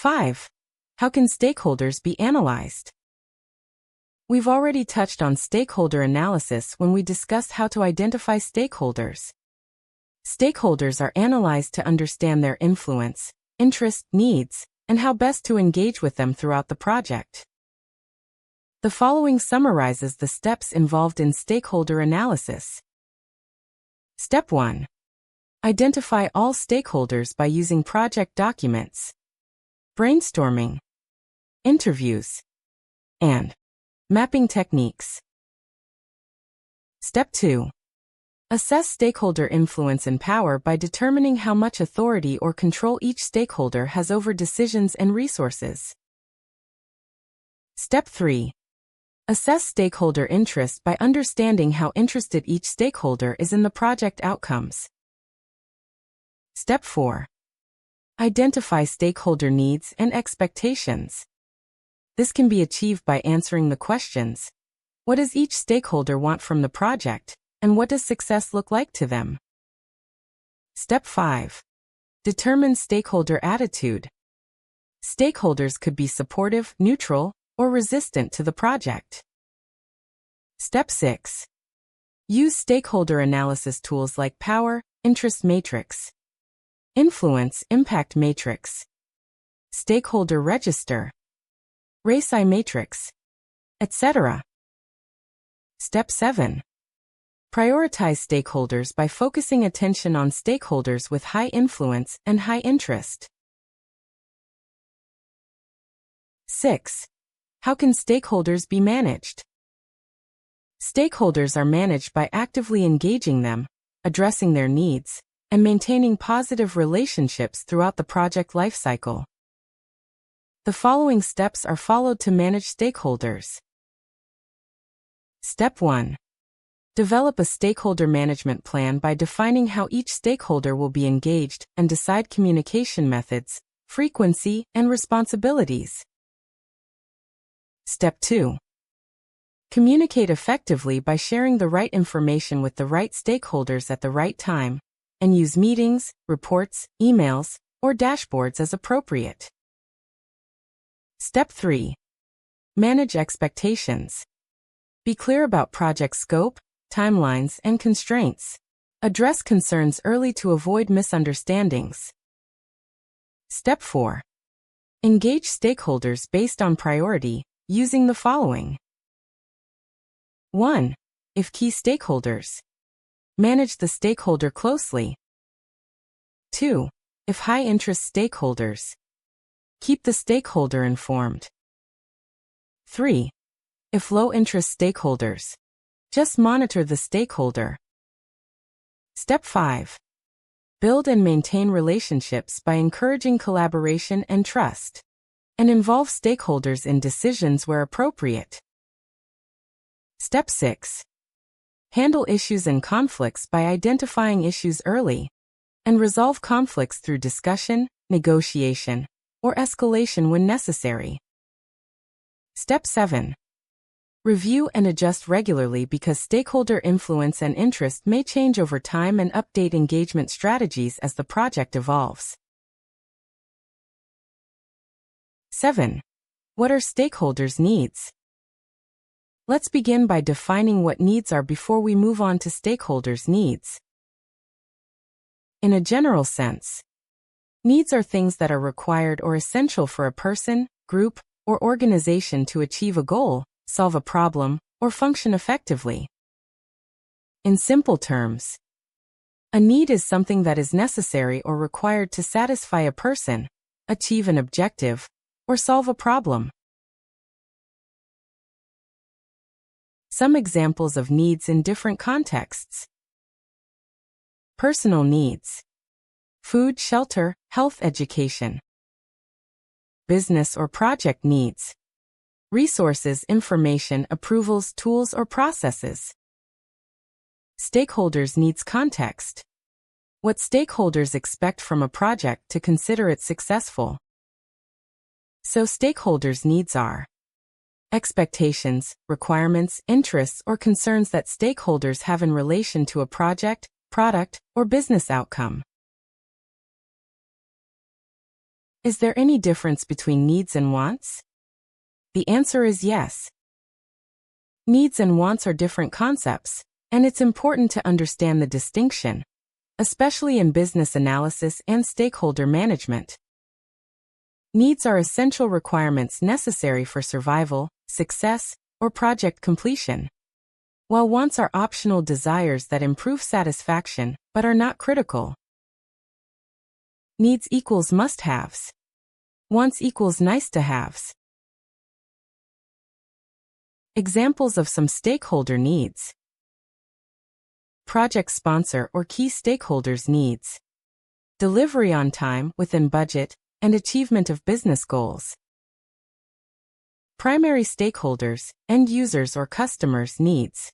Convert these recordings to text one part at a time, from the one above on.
5. How can stakeholders be analyzed? We've already touched on stakeholder analysis when we discussed how to identify stakeholders. Stakeholders are analyzed to understand their influence, interest, needs, and how best to engage with them throughout the project. The following summarizes the steps involved in stakeholder analysis. Step 1. Identify all stakeholders by using project documents, brainstorming, interviews, and mapping techniques. Step 2. Assess stakeholder influence and power by determining how much authority or control each stakeholder has over decisions and resources. Step 3. Assess stakeholder interest by understanding how interested each stakeholder is in the project outcomes. Step 4. Identify stakeholder needs and expectations. This can be achieved by answering the questions: what does each stakeholder want from the project, and what does success look like to them? Step 5. Determine stakeholder attitude. Stakeholders could be supportive, neutral, or resistant to the project. Step 6. Use stakeholder analysis tools like power, interest matrix, influence, impact matrix, stakeholder register, RACI matrix, etc. Step 7. Prioritize stakeholders by focusing attention on stakeholders with high influence and high interest. 6. How can stakeholders be managed? Stakeholders are managed by actively engaging them, addressing their needs, and maintaining positive relationships throughout the project lifecycle. The following steps are followed to manage stakeholders. Step 1. Develop a stakeholder management plan by defining how each stakeholder will be engaged and decide communication methods, frequency, and responsibilities. Step 2. Communicate effectively by sharing the right information with the right stakeholders at the right time, and use meetings, reports, emails, or dashboards as appropriate. Step 3. Manage expectations. Be clear about project scope, timelines, and constraints. Address concerns early to avoid misunderstandings. Step 4. Engage stakeholders based on priority, using the following. 1. If key stakeholders. Manage the stakeholder closely. 2. If high-interest stakeholders. Keep the stakeholder informed. 3. If low-interest stakeholders. Just monitor the stakeholder. Step 5. Build and maintain relationships by encouraging collaboration and trust, and involve stakeholders in decisions where appropriate. Step 6. Handle issues and conflicts by identifying issues early, and resolve conflicts through discussion, negotiation, or escalation when necessary. Step 7. Review and adjust regularly because stakeholder influence and interest may change over time, and update engagement strategies as the project evolves. 7. What are stakeholders' needs? Let's begin by defining what needs are before we move on to stakeholders' needs. In a general sense, needs are things that are required or essential for a person, group, or organization to achieve a goal, solve a problem, or function effectively. In simple terms, a need is something that is necessary or required to satisfy a person, achieve an objective, or solve a problem. Some examples of needs in different contexts. Personal needs. Food, shelter, health, education. Business or project needs. Resources, information, approvals, tools, or processes. Stakeholders' needs context. What stakeholders expect from a project to consider it successful. So stakeholders' needs are expectations, requirements, interests, or concerns that stakeholders have in relation to a project, product, or business outcome. Is there any difference between needs and wants? The answer is yes. Needs and wants are different concepts, and it's important to understand the distinction, especially in business analysis and stakeholder management. Needs are essential requirements necessary for survival, success, or project completion, while wants are optional desires that improve satisfaction but are not critical. Needs equals must-haves. Wants equals nice-to-haves. Examples of some stakeholder needs. Project sponsor or key stakeholders' needs. Delivery on time, within budget, and achievement of business goals. Primary stakeholders, end users or customers' needs.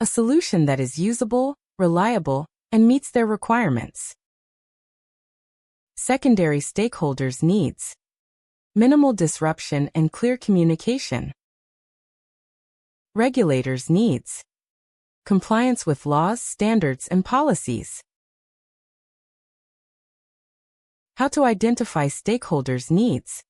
A solution that is usable, reliable, and meets their requirements. Secondary stakeholders' needs. Minimal disruption and clear communication. Regulators' needs. Compliance with laws, standards, and policies. How to identify stakeholders' needs.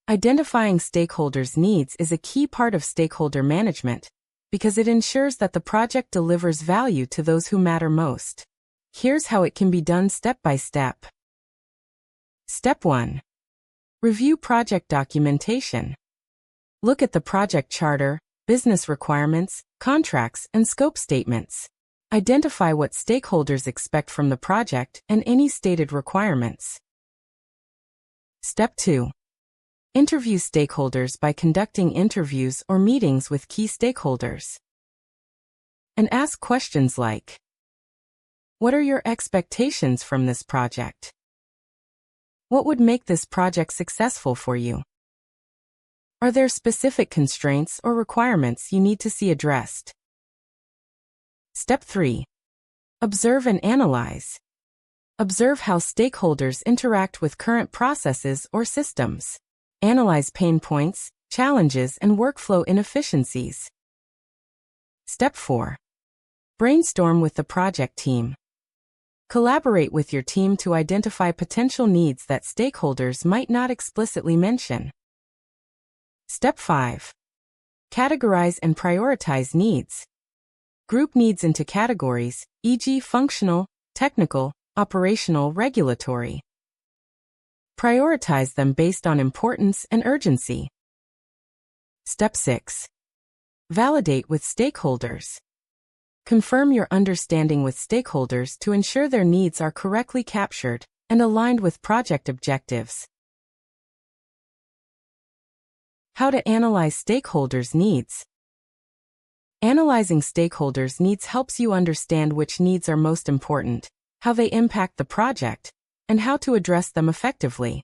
Identifying stakeholders' needs is a key part of stakeholder management because it ensures that the project delivers value to those who matter most. Here's how it can be done step by step. Step 1. Review project documentation. Look at the project charter, business requirements, contracts, and scope statements. Identify what stakeholders expect from the project and any stated requirements. Step 2. Interview stakeholders by conducting interviews or meetings with key stakeholders. And ask questions like, what are your expectations from this project? What would make this project successful for you? Are there specific constraints or requirements you need to see addressed? Step 3. Observe and analyze. Observe how stakeholders interact with current processes or systems. Analyze pain points, challenges, and workflow inefficiencies. Step 4. Brainstorm with the project team. Collaborate with your team to identify potential needs that stakeholders might not explicitly mention. Step 5. Categorize and prioritize needs. Group needs into categories, e.g., functional, technical, operational, regulatory. Prioritize them based on importance and urgency. Step 6. Validate with stakeholders. Confirm your understanding with stakeholders to ensure their needs are correctly captured and aligned with project objectives. How to analyze stakeholders' needs. Analyzing stakeholders' needs helps you understand which needs are most important, how they impact the project, and how to address them effectively.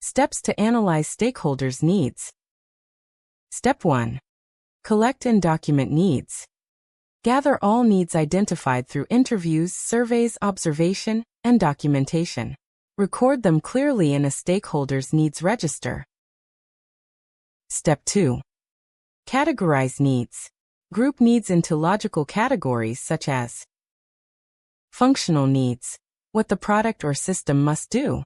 Steps to analyze stakeholders' needs. Step 1. Collect and document needs. Gather all needs identified through interviews, surveys, observation, and documentation. Record them clearly in a stakeholder's needs register. Step 2. Categorize needs. Group needs into logical categories such as functional needs, what the product or system must do.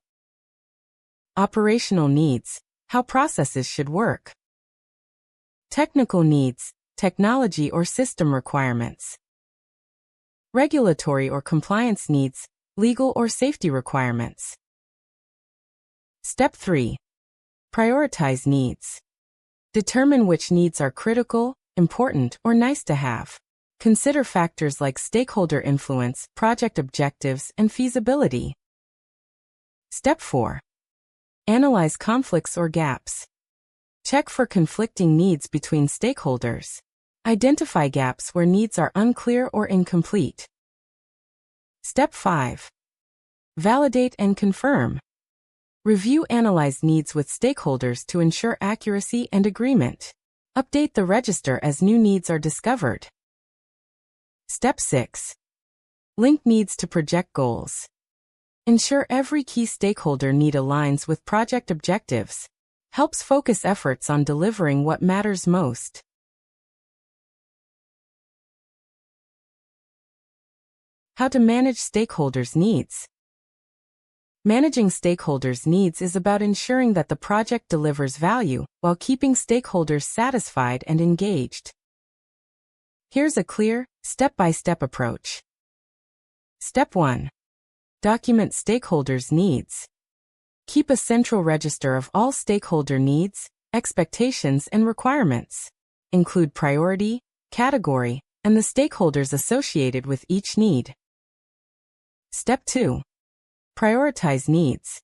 Operational needs, how processes should work. Technical needs, technology or system requirements. Regulatory or compliance needs, legal or safety requirements. Step 3. Prioritize needs. Determine which needs are critical, important, or nice to have. Consider factors like stakeholder influence, project objectives, and feasibility. Step 4. Analyze conflicts or gaps. Check for conflicting needs between stakeholders. Identify gaps where needs are unclear or incomplete. Step 5. Validate and confirm. Review analyzed needs with stakeholders to ensure accuracy and agreement. Update the register as new needs are discovered. Step 6. Link needs to project goals. Ensure every key stakeholder need aligns with project objectives. Helps focus efforts on delivering what matters most. How to manage stakeholders' needs. Managing stakeholders' needs is about ensuring that the project delivers value while keeping stakeholders satisfied and engaged. Here's a clear, step-by-step approach. Step 1. Document stakeholders' needs. Keep a central register of all stakeholder needs, expectations, and requirements. Include priority, category, and the stakeholders associated with each need. Step 2. Prioritize needs.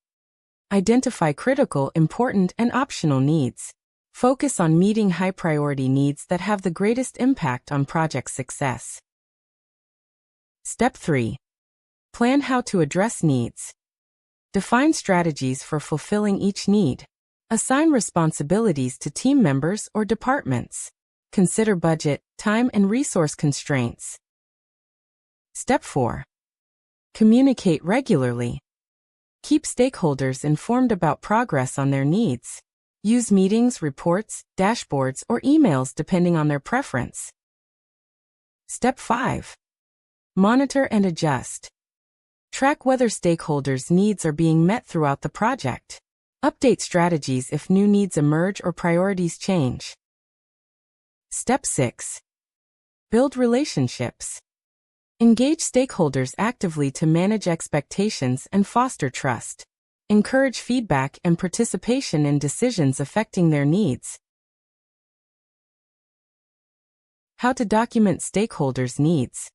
Identify critical, important, and optional needs. Focus on meeting high-priority needs that have the greatest impact on project success. Step 3. Plan how to address needs. Define strategies for fulfilling each need. Assign responsibilities to team members or departments. Consider budget, time, and resource constraints. Step 4. Communicate regularly. Keep stakeholders informed about progress on their needs. Use meetings, reports, dashboards, or emails depending on their preference. Step 5. Monitor and adjust. Track whether stakeholders' needs are being met throughout the project. Update strategies if new needs emerge or priorities change. Step 6. Build relationships. Engage stakeholders actively to manage expectations and foster trust. Encourage feedback and participation in decisions affecting their needs. How to document stakeholders' needs.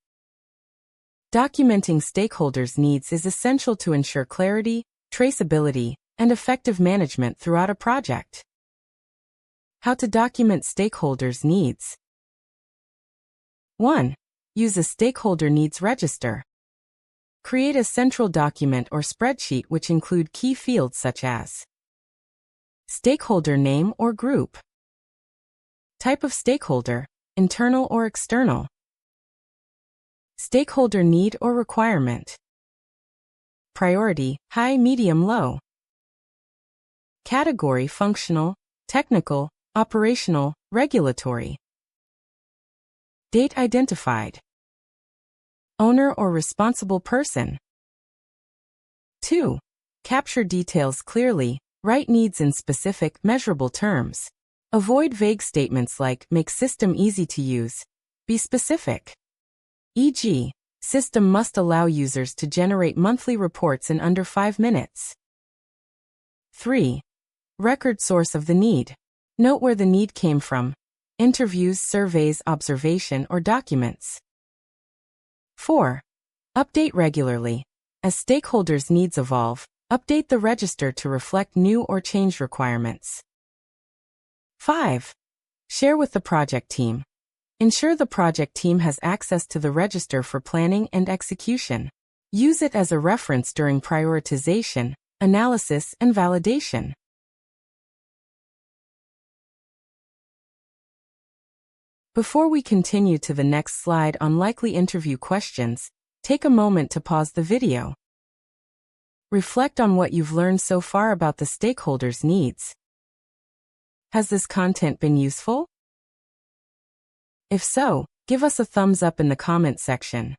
Documenting stakeholders' needs is essential to ensure clarity, traceability, and effective management throughout a project. How to document stakeholders' needs. 1. Use a stakeholder needs register. Create a central document or spreadsheet which include key fields such as stakeholder name or group, type of stakeholder, internal or external, stakeholder need or requirement, priority, high, medium, low, category, functional, technical, operational, regulatory, date identified, owner or responsible person. 2. Capture details clearly. Write needs in specific, measurable terms. Avoid vague statements like, make system easy to use. Be specific. E.g., system must allow users to generate monthly reports in under 5 minutes. 3. Record source of the need. Note where the need came from. Interviews, surveys, observation, or documents. 4. Update regularly. As stakeholders' needs evolve, update the register to reflect new or changed requirements. 5. Share with the project team. Ensure the project team has access to the register for planning and execution. Use it as a reference during prioritization, analysis, and validation. Before we continue to the next slide on likely interview questions, take a moment to pause the video. Reflect on what you've learned so far about the stakeholders' needs. Has this content been useful? If so, give us a thumbs up in the comment section.